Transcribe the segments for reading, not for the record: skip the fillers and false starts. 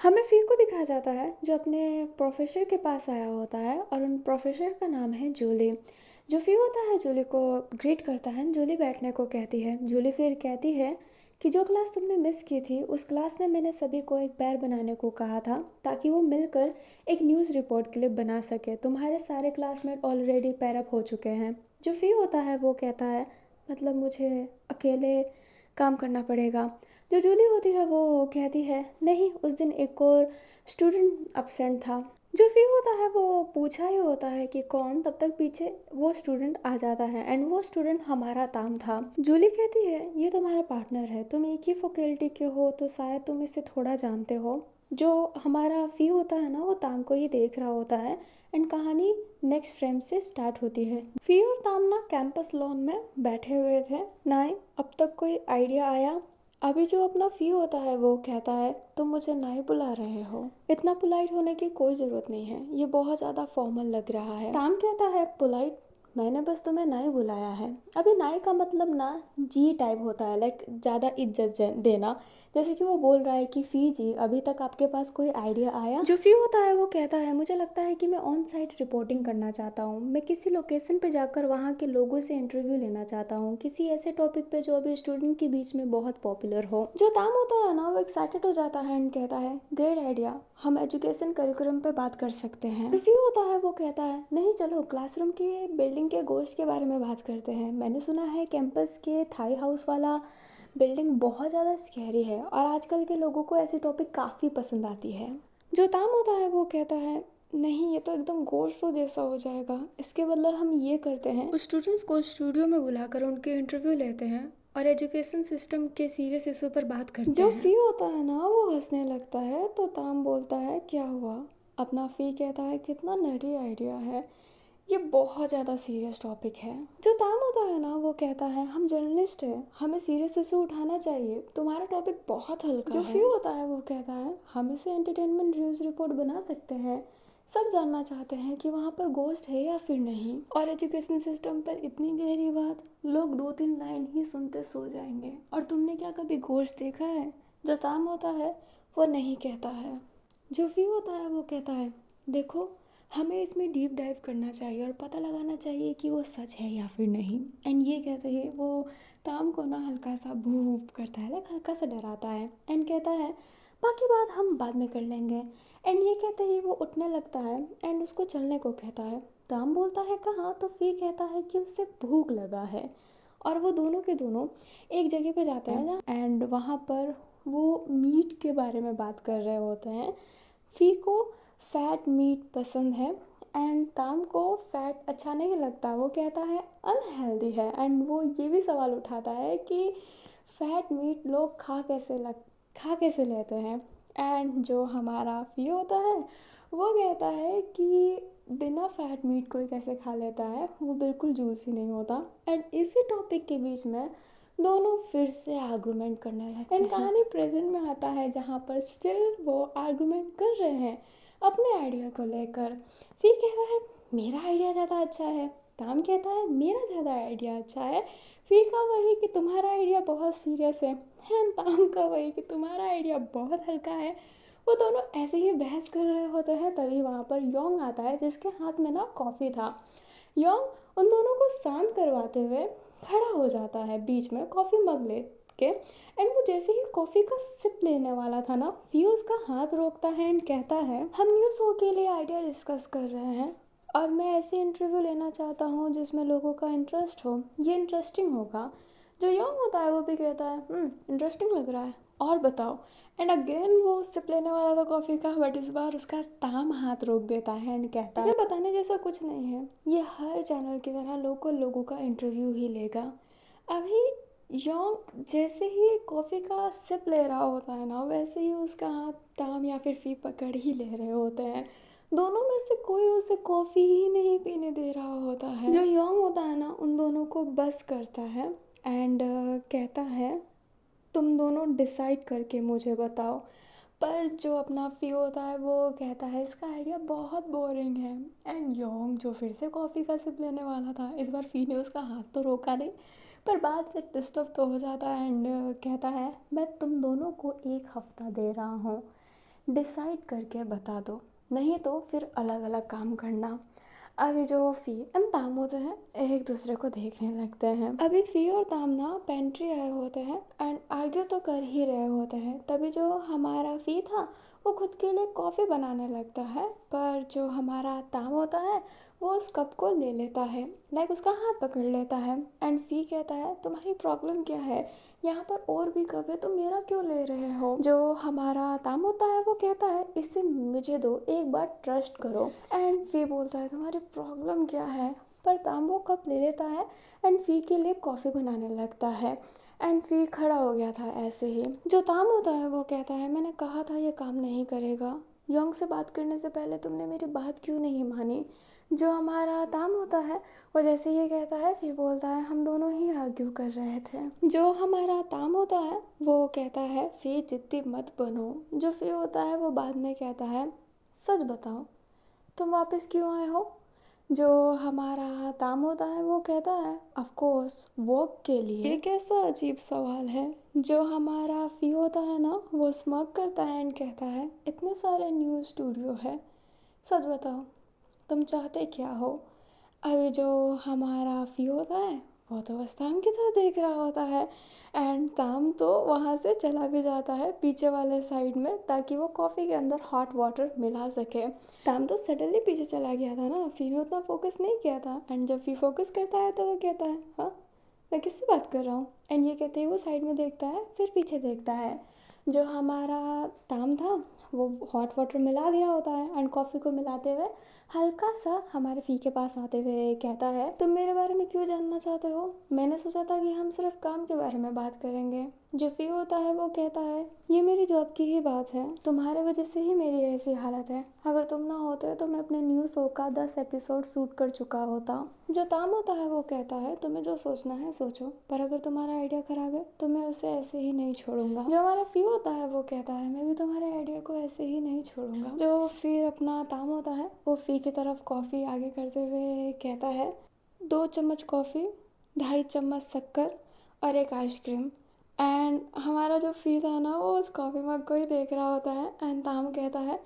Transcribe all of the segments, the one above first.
हमें फ़ी को दिखाया जाता है जो अपने प्रोफ़ेसर के पास आया होता है और उन प्रोफ़ेसर का नाम है जूली। जो फ़ी होता है जूली को ग्रीट करता है, जूली बैठने को कहती है। जूली फिर कहती है कि जो क्लास तुमने मिस की थी उस क्लास में मैंने सभी को एक पैर बनाने को कहा था ताकि वो मिलकर एक न्यूज़ रिपोर्ट क्लिप बना सके। तुम्हारे सारे क्लासमेट ऑलरेडी पैर अप हो चुके हैं। जो फ़ी होता है वो कहता है मतलब मुझे अकेले काम करना पड़ेगा। जो जूली होती है वो कहती है नहीं, उस दिन एक और स्टूडेंट अपसेंट था। जो फिर होता है वो पूछा ही होता है कि कौन, तब तक पीछे वो स्टूडेंट आ जाता है एंड वो स्टूडेंट हमारा ताम था। जूली कहती है ये तुम्हारा पार्टनर है, तुम एक ही फैकल्टी के हो तो शायद तुम इसे थोड़ा जानते हो। जो हमारा फी होता है ना वो ताम को ही देख रहा होता है एंड कहानी नेक्स्ट फ्रेम से स्टार्ट होती है। फी और ताम ना कैंपस लॉन में बैठे हुए थे। ना ही अब तक कोई आइडिया आया। अभी जो अपना फी होता है वो कहता है तुम मुझे नाई बुला रहे हो, इतना पोलाइट होने की कोई ज़रूरत नहीं है, ये बहुत ज़्यादा फॉर्मल लग रहा है। टाम कहता है पोलाइट, मैंने बस तुम्हें नाई बुलाया है। अभी नाई का मतलब ना जी टाइप होता है, लाइक ज़्यादा इज्जत देना। जैसे कि वो बोल रहा है कि फ़ी जी अभी तक आपके पास कोई आइडिया आया। जो फ़ी होता है वो कहता है मुझे लगता है कि मैं ऑन साइट रिपोर्टिंग करना चाहता हूँ, मैं किसी लोकेशन पे जाकर वहाँ के लोगों से इंटरव्यू लेना चाहता हूँ, किसी ऐसे टॉपिक पे जो अभी स्टूडेंट के बीच में बहुत पॉपुलर हो। जो ताम होता है ना वो एक्साइटेड हो जाता है एंड कहता है ग्रेट आइडिया, हम एजुकेशन करिकुलम पे बात कर सकते हैं। जो फ़ी होता है वो कहता है नहीं, चलो क्लासरूम के बिल्डिंग के गोश्त के बारे में बात करते हैं। मैंने सुना है कैंपस के थाई हाउस वाला बिल्डिंग बहुत ज़्यादा स्कैरी है और आजकल के लोगों को ऐसी टॉपिक काफ़ी पसंद आती है। जो ताम होता है वो कहता है नहीं, ये तो एकदम गोर शो जैसा हो जाएगा, इसके बदले हम ये करते हैं उस स्टूडेंट्स को स्टूडियो में बुलाकर उनके इंटरव्यू लेते हैं और एजुकेशन सिस्टम के सीरियस इशू पर बात करते हैं। जो फ़ी होता है ना वो हंसने लगता है तो ताम बोलता है क्या हुआ। अपना फ़ी कहता है कितना नटी आइडिया है, ये बहुत ज़्यादा सीरियस टॉपिक है। जो ताम होता है ना वो कहता है हम जर्नलिस्ट हैं, हमें सीरियस इशू उठाना चाहिए, तुम्हारा टॉपिक बहुत हल्का है। जो फ्यू होता है वो कहता है हम इसे एंटरटेनमेंट न्यूज़ रिपोर्ट बना सकते हैं, सब जानना चाहते हैं कि वहाँ पर गोस्ट है या फिर नहीं। और एजुकेशन सिस्टम पर इतनी गहरी बात, लोग 2-3 लाइन ही सुनते सो जाएंगे। और तुमने क्या कभी गोस्ट देखा है। जो ताम होता है वो नहीं कहता है। जो फ्यू होता है वो कहता है देखो, हमें इसमें डीप डाइव करना चाहिए और पता लगाना चाहिए कि वो सच है या फिर नहीं। एंड ये कहते ही वो ताम को ना हल्का सा भूप करता है, लाइक हल्का सा डराता है एंड कहता है बाकी बात हम बाद में कर लेंगे। एंड ये कहते ही वो उठने लगता है एंड उसको चलने को कहता है। ताम बोलता है कहाँ, तो फिर कहता है कि उसे भूख लगा है। और वो दोनों के दोनों एक जगह पे जाते हैं एंड वहाँ पर वो मीट के बारे में बात कर रहे होते हैं। फ़ी को फ़ैट मीट पसंद है एंड ताम को फ़ैट अच्छा नहीं लगता, वो कहता है अनहेल्दी है। एंड वो ये भी सवाल उठाता है कि फ़ैट मीट लोग खा कैसे लेते हैं। एंड जो हमारा फ़ी होता है वो कहता है कि बिना फ़ैट मीट कोई कैसे खा लेता है, वो बिल्कुल जूसी नहीं होता। एंड इसी टॉपिक के बीच में दोनों फिर से आर्गूमेंट करने लगते हैं। एंड कहानी प्रेजेंट में आता है जहाँ पर स्टिल वो आर्गूमेंट कर रहे हैं अपने आइडिया को लेकर। फिर कहता है मेरा आइडिया ज़्यादा अच्छा है, ताम कहता है मेरा ज़्यादा आइडिया अच्छा है। फिर का वही कि तुम्हारा आइडिया बहुत सीरियस है एंड ताम का वही कि तुम्हारा आइडिया बहुत हल्का है। वो दोनों ऐसे ही बहस कर रहे होते हैं तभी वहाँ पर योंग आता है जिसके हाथ में ना कॉफ़ी था। योंग उन दोनों को शांत करवाते हुए खड़ा हो जाता है बीच में कॉफ़ी मग ले के। एंड वो जैसे ही कॉफ़ी का सिप लेने वाला था ना, फियो उसका हाथ रोकता है एंड कहता है हम न्यू शो के लिए आइडिया डिस्कस कर रहे हैं और मैं ऐसे इंटरव्यू लेना चाहता हूँ जिसमें लोगों का इंटरेस्ट हो, ये इंटरेस्टिंग होगा। जो यंग होता है वो भी कहता है इंटरेस्टिंग लग रहा है, और बताओ। एंड अगेन वो सिप लेने वाला था कॉफ़ी का, बट इस बार उसका ताम हाथ रोक देता है एंड कहता है इसमें बताने जैसा कुछ नहीं है, ये हर चैनल की तरह लोगों का इंटरव्यू ही लेगा। अभी योंग जैसे ही कॉफ़ी का सिप ले रहा होता है ना, वैसे ही उसका हाथ ताम या फिर फी पकड़ ही ले रहे होते हैं। दोनों में से कोई उसे कॉफ़ी ही नहीं पीने दे रहा होता है। जो योंग होता है ना उन दोनों को बस करता है एंड कहता है तुम दोनों डिसाइड करके मुझे बताओ। पर जो अपना फी होता है वो कहता है इसका आइडिया बहुत बोरिंग है। एंड योंग जो फिर से कॉफ़ी का सिप लेने वाला था, इस बार फी ने उसका हाथ तो रोका नहीं पर बाद से डिस्टर्ब तो हो जाता है एंड कहता है मैं तुम दोनों को 1 हफ्ता दे रहा हूँ, डिसाइड करके बता दो, नहीं तो फिर अलग अलग काम करना। अभी जो फ़ी एंड ताम होते हैं एक दूसरे को देखने लगते हैं। अभी फ़ी और ताम ना पेंट्री आए होते हैं एंड आर्ग्यू तो कर ही रहे होते हैं। तभी जो हमारा फ़ी था वो खुद के लिए कॉफ़ी बनाने लगता है, पर जो हमारा ताम होता है वो उस कप को ले लेता है, लाइक उसका हाथ पकड़ लेता है। एंड फ़ी कहता है तुम्हारी प्रॉब्लम क्या है, यहाँ पर और भी कप है, तुम मेरा क्यों ले रहे हो। जो हमारा ताम होता है वो कहता है इसे मुझे दो, एक बार ट्रस्ट करो। एंड फ़ी बोलता है तुम्हारी प्रॉब्लम क्या है, पर ताम वो कप ले लेता है एंड फ़ी के लिए कॉफ़ी बनाने लगता है। एंड फ़ी खड़ा हो गया था ऐसे ही। जो ताम होता है वो कहता है मैंने कहा था ये काम नहीं करेगा, योंग से बात करने से पहले तुमने मेरी बात क्यों नहीं मानी। जो हमारा ताम होता है वो जैसे ही कहता है फ़ी बोलता है हम दोनों ही आर्ग्यू कर रहे थे। जो हमारा ताम होता है वो कहता है फ़ी जिद्दी मत बनो। जो फ़ी होता है वो बाद में कहता है सच बताओ तुम वापस क्यों आए हो। जो हमारा ताम होता है वो कहता है ऑफ कोर्स वर्क के लिए। ये कैसा अजीब सवाल है। जो हमारा फ़ी होता है ना वो स्मर्क करता है एंड कहता है इतने सारे न्यूज़ स्टूडियो है, सच बताओ तुम चाहते क्या हो। अभी जो हमारा फ़ी होता है वो तो बस ताम की तरफ देख रहा होता है एंड ताम तो वहाँ से चला भी जाता है पीछे वाले साइड में, ताकि वो कॉफ़ी के अंदर हॉट वाटर मिला सके। ताम तो सडनली पीछे चला गया था ना, फ़ी ने उतना फोकस नहीं किया था। एंड जब फ़ी फोकस करता है तो वो कहता है हाँ मैं किससे बात कर रहा हूँ। एंड ये कहते ही वो साइड में देखता है, फिर पीछे देखता है। जो हमारा ताम था वो हॉट वाटर मिला दिया होता है एंड कॉफ़ी को मिलाते हुए हल्का सा हमारे फ़ी के पास आते हुए कहता है तुम मेरे बारे में क्यों जानना चाहते हो, मैंने सोचा था कि हम सिर्फ काम के बारे में बात करेंगे। जो फ़ी होता है वो कहता है ये मेरी जॉब की ही बात है, तुम्हारे वजह से ही मेरी ऐसी हालत है, अगर तुम ना होते तो मैं अपने न्यू शो का 10 एपिसोड शूट कर चुका होता। जो ताम होता है वो कहता है तुम्हें जो सोचना है सोचो, पर अगर तुम्हारा आइडिया ख़राब है तो मैं उसे ऐसे ही नहीं छोड़ूंगा। जो हमारा फ़ी होता है वो कहता है मैं भी तुम्हारे आइडिया को ऐसे ही नहीं छोड़ूंगा। जो फिर अपना ताम होता है वो फ़ी की तरफ कॉफ़ी आगे करते हुए कहता है 2 चम्मच कॉफ़ी, 2.5 चम्मच शक्कर और एक आइसक्रीम। एंड हमारा जो फ़ी था ना वो उस कॉफ़ी मग को ही देख रहा होता है एंड ताम कहता है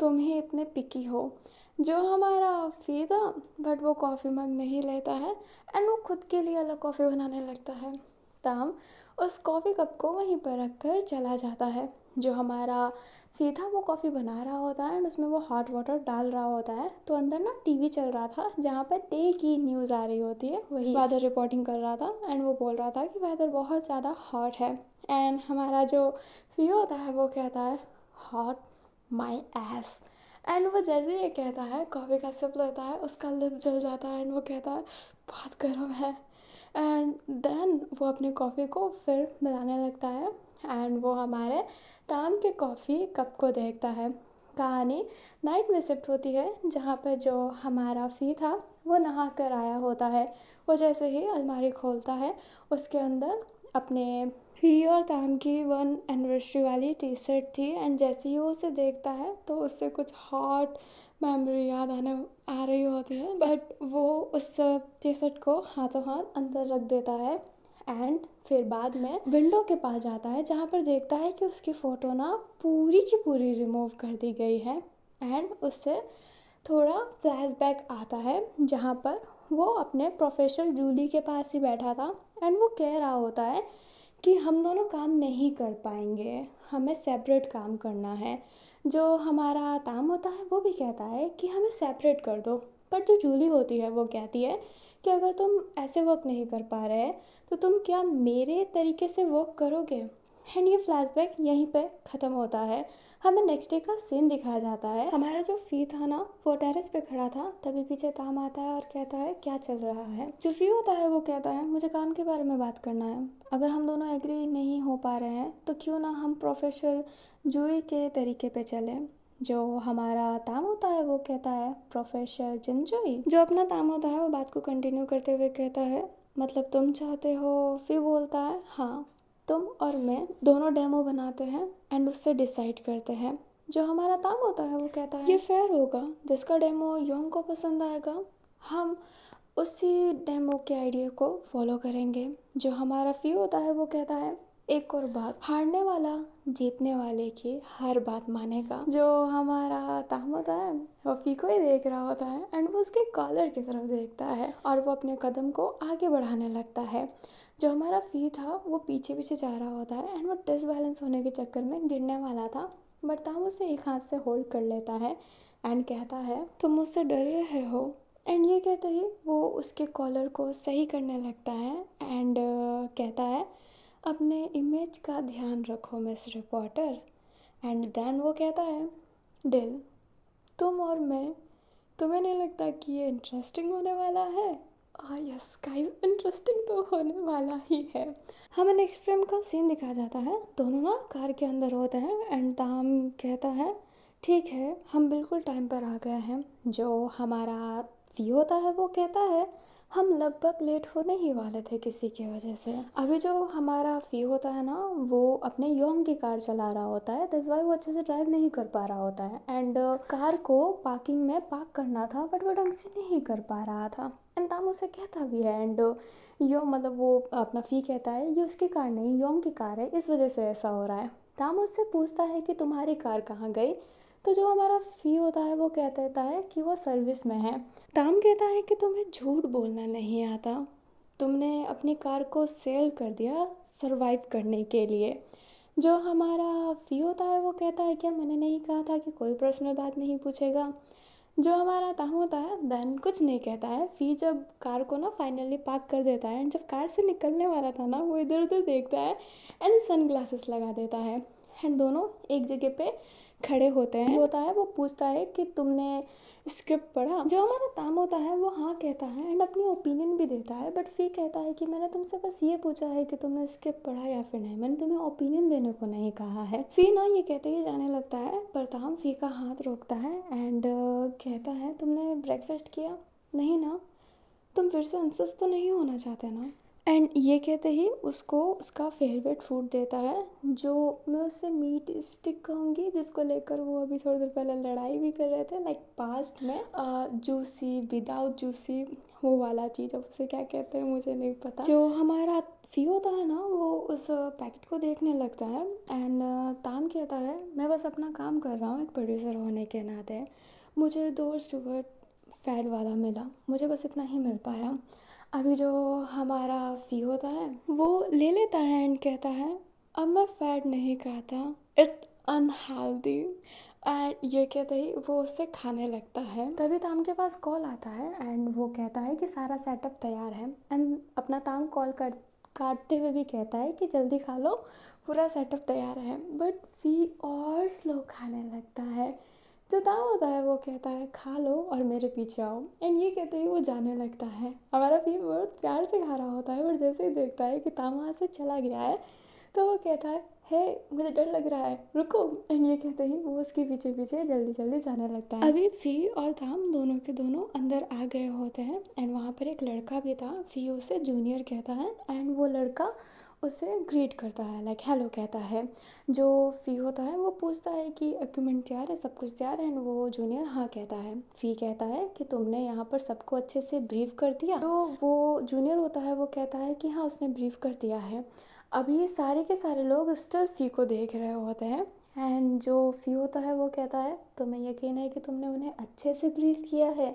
तुम ही इतने पिकी हो। जो हमारा फ़ी था बट वो कॉफ़ी मग नहीं लेता है एंड वो खुद के लिए अलग कॉफ़ी बनाने लगता है। ताम उस कॉफ़ी कप को वहीं पर रख कर चला जाता है। जो हमारा फ़ी था वो कॉफ़ी बना रहा होता है एंड उसमें वो हॉट वाटर डाल रहा होता है, तो अंदर ना टीवी चल रहा था जहाँ पर डे की न्यूज़ आ रही होती है, वही वेदर रिपोर्टिंग कर रहा था एंड वो बोल रहा था कि वेदर बहुत ज़्यादा हॉट है। एंड हमारा जो फ़ी होता है वो कहता है हॉट माई एस। एंड वो जैसे ही कहता है कॉफ़ी का सिप लेता है उसका लिप जल जाता है एंड वो कहता है बहुत गर्म है। एंड देन वो अपने कॉफ़ी को फिर मिलाने लगता है एंड वो हमारे ताम के कॉफ़ी कप को देखता है। कहानी नाइट में शिफ्ट होती है जहाँ पर जो हमारा फ़ी था वो नहा कर आया होता है। वो जैसे ही अलमारी खोलता है उसके अंदर अपने फ़ी और ताम की 1 एनिवर्सरी वाली टी शर्ट थी एंड जैसे ही वो उसे देखता है तो उससे कुछ हॉट मेमोरी याद आने आ रही होती है, बट वो उस टी शर्ट को हाथों हाथ अंदर रख देता है एंड फिर बाद में विंडो के पास जाता है जहाँ पर देखता है कि उसकी फ़ोटो ना पूरी की पूरी रिमूव कर दी गई है। एंड उससे थोड़ा फ्लैशबैक आता है जहाँ पर वो अपने प्रोफेसर जूली के पास ही बैठा था एंड वो कह रहा होता है कि हम दोनों काम नहीं कर पाएंगे, हमें सेपरेट काम करना है। जो हमारा ताम होता है वो भी कहता है कि हमें सेपरेट कर दो, पर जो जूली होती है वो कहती है कि अगर तुम ऐसे वर्क नहीं कर पा रहे तो तुम क्या मेरे तरीके से वर्क करोगे। एंड ये फ्लैशबैक यहीं पे ख़त्म होता है। हमें नेक्स्ट डे का सीन दिखाया जाता है। हमारा जो फ़ी था ना वो टेरेस पे खड़ा था, तभी पीछे ताम आता है और कहता है क्या चल रहा है। जो फ़ी होता है वो कहता है मुझे काम के बारे में बात करना है, अगर हम दोनों एग्री नहीं हो पा रहे हैं तो क्यों ना हम प्रोफेसर जूई के तरीके पे चलें। जो हमारा ताम होता है वो कहता है प्रोफेसर जिनजोई। जो अपना ताम होता है वो बात को कंटिन्यू करते हुए कहता है मतलब तुम चाहते हो। फ़ी बोलता है हाँ, तुम और मैं दोनों डेमो बनाते हैं एंड उससे डिसाइड करते हैं। जो हमारा ताम होता है वो कहता है ये फेयर होगा, जिसका डेमो योंग को पसंद आएगा हम उसी डेमो के आइडिया को फॉलो करेंगे। जो हमारा फ़ी होता है वो कहता है एक और बात, हारने वाला जीतने वाले की हर बात मानेगा। जो हमारा ताम होता है वो फी को ही देख रहा होता है एंड वो उसके कॉलर की तरफ देखता है और वो अपने कदम को आगे बढ़ाने लगता है। जो हमारा फी था वो पीछे पीछे जा रहा होता है एंड वो डिसबैलेंस होने के चक्कर में गिरने वाला था, बट ताम उसे एक हाथ से होल्ड कर लेता है एंड कहता है तुम मुझसे डर रहे हो। एंड ये कहते ही वो उसके कॉलर को सही करने लगता है एंड कहता है अपने इमेज का ध्यान रखो मिस रिपोर्टर। एंड देन वो कहता है डिल, तुम और मैं, तुम्हें नहीं लगता कि ये इंटरेस्टिंग होने वाला है? यस गाइस, इंटरेस्टिंग तो होने वाला ही है। हमें नेक्स्ट फ्रेम का सीन दिखाया जाता है, दोनों ना कार के अंदर होते हैं एंड ताम कहता है ठीक है हम बिल्कुल टाइम पर आ गए हैं। जो हमारा फी होता है वो कहता है हम लगभग लेट होने ही वाले थे किसी की वजह से। अभी जो हमारा फी होता है ना वो अपने योंग की कार चला रहा होता है, दैट्स वाई वो अच्छे से ड्राइव नहीं कर पा रहा होता है एंड कार को पार्किंग में पार्क करना था बट वो ढंग से नहीं कर पा रहा था एंड ताम उसे कहता भी है एंड यो मतलब वो अपना फी कहता है ये उसकी कार नहीं योंग की कार है, इस वजह से ऐसा हो रहा है। ताम उससे पूछता है कि तुम्हारी कार कहाँ गई? तो जो हमारा फी होता है वो कह देता है कि वो सर्विस में है। ताम कहता है कि तुम्हें झूठ बोलना नहीं आता, तुमने अपनी कार को सेल कर दिया सरवाइव करने के लिए। जो हमारा फी होता है वो कहता है क्या मैंने नहीं कहा था कि कोई पर्सनल बात नहीं पूछेगा। जो हमारा ताम होता है देन कुछ नहीं कहता है। फी जब कार को ना फाइनली पार्क कर देता है एंड जब कार से निकलने वाला था ना वो इधर उधर देखता है एंड सन ग्लासेस लगा देता है एंड दोनों एक जगह पे खड़े होते हैं। जो होता है वो पूछता है कि तुमने स्क्रिप्ट पढ़ा? जो हमारा ताम होता है वो हाँ कहता है एंड अपनी ओपिनियन भी देता है, बट फी कहता है कि मैंने तुमसे बस ये पूछा है कि तुमने स्क्रिप्ट पढ़ा या फिर नहीं, मैंने तुम्हें ओपिनियन देने को नहीं कहा है। फी ना ये कहते ही जाने लगता है पर ताम फी का हाथ रोकता है एंड कहता है तुमने ब्रेकफास्ट किया? नहीं ना, तुम फिर से अंसस तो नहीं होना चाहते ना? एंड ये कहते ही उसको उसका फेवरेट फूड देता है, जो मैं उससे मीट स्टिक कहूँगी, जिसको लेकर वो अभी थोड़ी देर पहले लड़ाई भी कर रहे थे लाइक पास्ट में। जूसी विदाउट जूसी वो वाला चीज़, अब उसे क्या कहते हैं मुझे नहीं पता। जो हमारा फी होता है ना वो उस पैकेट को देखने लगता है एंड ताम कहता है मैं बस अपना काम कर रहा हूँ एक प्रोड्यूसर होने के नाते, मुझे 2 स्टूवर्ट फैट वाला मिला, मुझे बस इतना ही मिल पाया। अभी जो हमारा फी होता है वो ले लेता है एंड कहता है अब मैं फैट नहीं खाता, इट्स अनहेल्दी। एंड ये कहते ही वो उससे खाने लगता है। तभी ताम के पास कॉल आता है एंड वो कहता है कि सारा सेटअप तैयार है एंड अपना ताम कॉल काटते हुए भी कहता है कि जल्दी खा लो पूरा सेटअप तैयार है, बट फी और स्लो खाने लगता है। जो ताम होता है वो कहता है खा लो और मेरे पीछे आओ एंड ये कहते ही वो जाने लगता है। हमारा फी बहुत प्यार से खा रहा होता है और जैसे ही देखता है कि ताम वहाँ से चला गया है तो वो कहता है हे मुझे डर लग रहा है रुको, एंड ये कहते ही वो उसके पीछे पीछे जल्दी जल्दी जाने लगता है। अभी फी और ताम दोनों के दोनों अंदर आ गए होते हैं एंड वहाँ पर एक लड़का भी था। फी उसे जूनियर कहता है एंड वो लड़का उसे ग्रीट करता है लाइक हेलो कहता है। जो फी होता है वो पूछता है कि इक्विपमेंट तैयार है, सब कुछ तैयार है, एंड वो जूनियर हाँ कहता है। फी कहता है कि तुमने यहाँ पर सबको अच्छे से ब्रीफ कर दिया? तो वो जूनियर होता है वो कहता है कि हाँ उसने ब्रीफ कर दिया है। अभी सारे के सारे लोग स्टिल फी को देख रहे होते हैं एंड जो फी होता है वो कहता है तुम्हें यकीन है कि तुमने उन्हें अच्छे से ब्रीफ किया है?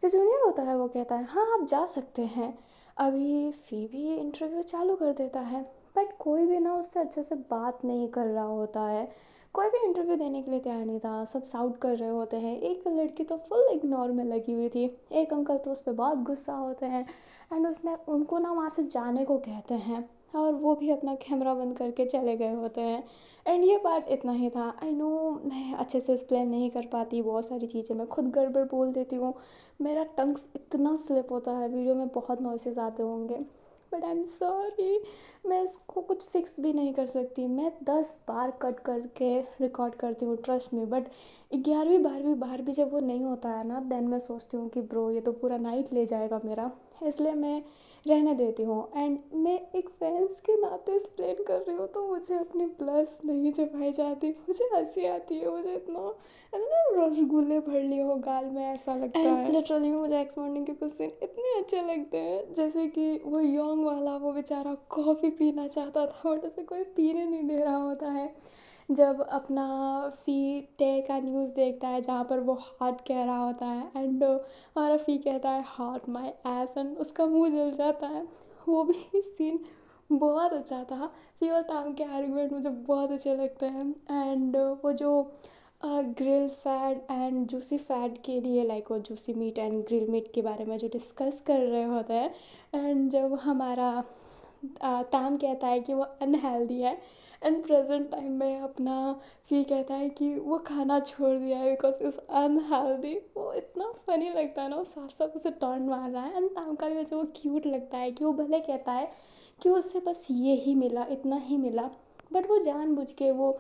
जो जूनियर होता है वो कहता है हाँ आप जा सकते हैं। अभी फी भी इंटरव्यू चालू कर देता है बट कोई भी ना उससे अच्छे से बात नहीं कर रहा होता है, कोई भी इंटरव्यू देने के लिए तैयार नहीं था, सब साउट कर रहे होते हैं। एक लड़की तो फुल इग्नोर में लगी हुई थी, एक अंकल तो उस पर बहुत गुस्सा होते हैं एंड उसने उनको ना वहाँ से जाने को कहते हैं और वो भी अपना कैमरा बंद करके चले गए होते हैं। एंड ये पार्ट इतना ही था। आई नो मैं अच्छे से एक्सप्लेन नहीं कर पाती, बहुत सारी चीज़ें मैं खुद गड़बड़ बोल देती हूँ, मेरा टंग्स इतना स्लिप होता है, वीडियो में बहुत नॉइसेस आते होंगे, बट आई एम सॉरी। मैं इसको कुछ फिक्स भी नहीं कर सकती, मैं 10 बार कट करके रिकॉर्ड करती हूँ ट्रस्ट में, बट 11वीं 12वीं बार भी जब वो नहीं होता है ना देन मैं सोचती हूँ कि ब्रो ये तो पूरा नाइट ले जाएगा मेरा, इसलिए मैं रहने देती हूँ। एंड मैं एक फैंस के नाते एक्सप्लेन कर रही हूँ तो मुझे अपनी ब्लश नहीं छुपाई जाती, मुझे हंसी आती है, मुझे इतना ऐसा ना रसगुल्ले भर लिए हो गाल में ऐसा लगता है। एंड लिटरली मुझे एक्स मॉर्निंग के कुछ सीन इतने अच्छे लगते हैं, जैसे कि वो यंग वाला, वो बेचारा कॉफ़ी पीना चाहता था बट उसे कोई पीने नहीं दे रहा होता है। जब अपना फ़ी टे का न्यूज़ देखता है जहाँ पर वो हार्ट कह रहा होता है एंड हमारा फ़ी कहता है हार्ट माई एस एंड उसका मुंह जल जाता है। वो भी सीन बहुत अच्छा था। फ़ी और ताम के आर्गुमेंट मुझे बहुत अच्छे लगते हैं। एंड वो जो grill fat and juicy fat के लिए लाइक वो juicy meat and grill meat के बारे में जो डिस्कस कर रहे होते हैं, एंड जब हमारा ताम कहता है कि वो अनहेल्दी है एंड प्रेजेंट टाइम में अपना फ़ी कहता है कि वो खाना छोड़ दिया है बिकॉज इज़ अनहेल्दी, वो इतना फ़नी लगता है ना, वो साफ साफ उसे टॉन्ट मार रहा है। एंड ताम का भी जो वो क्यूट लगता है कि वो भले कहता है कि उसे बस ये ही मिला, इतना ही मिला, बट वो जानबूझ के वो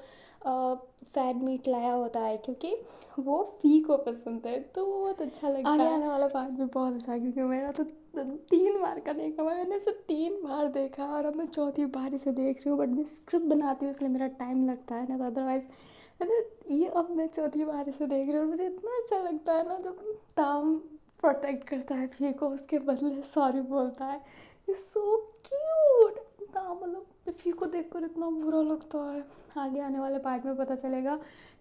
फैट मीट लाया होता है क्योंकि वो फ़ी को पसंद है, तो वो बहुत अच्छा लगता है। आगे आने वाला पार्ट भी बहुत अच्छा है क्योंकि मेरा तो 3 बार का देखा हुआ है, मैंने इसे 3 बार देखा और अब मैं चौथी बार इसे देख रही हूँ, बट मैं स्क्रिप्ट बनाती हूँ इसलिए मेरा टाइम लगता है ना, तो अदरवाइज़ मैंने ये अब मैं चौथी बार इसे देख रही हूँ और मुझे इतना अच्छा लगता है ना जब ताम प्रोटेक्ट करता है फ़ी को, उसके बदले सॉरी बोलता है। It's so cute. ताम मतलब फ़ी को देखकर इतना बुरा लगता है, आगे आने वाले पार्ट में पता चलेगा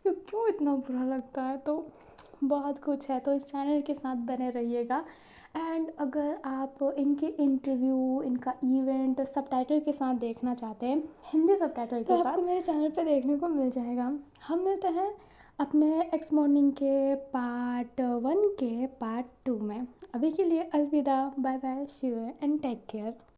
कि क्यों इतना बुरा लगता है। तो बहुत कुछ है, तो इस चैनल के साथ बने रहिएगा। एंड अगर आप इनके इंटरव्यू, इनका इवेंट सबटाइटल के साथ देखना चाहते हैं, हिंदी सबटाइटल के साथ, तो आपको मेरे चैनल पे देखने को मिल जाएगा। हम मिलते हैं अपने एक्स मॉर्निंग के पार्ट 1 के पार्ट 2 में। अभी के लिए अलविदा, bye bye, see you and take care.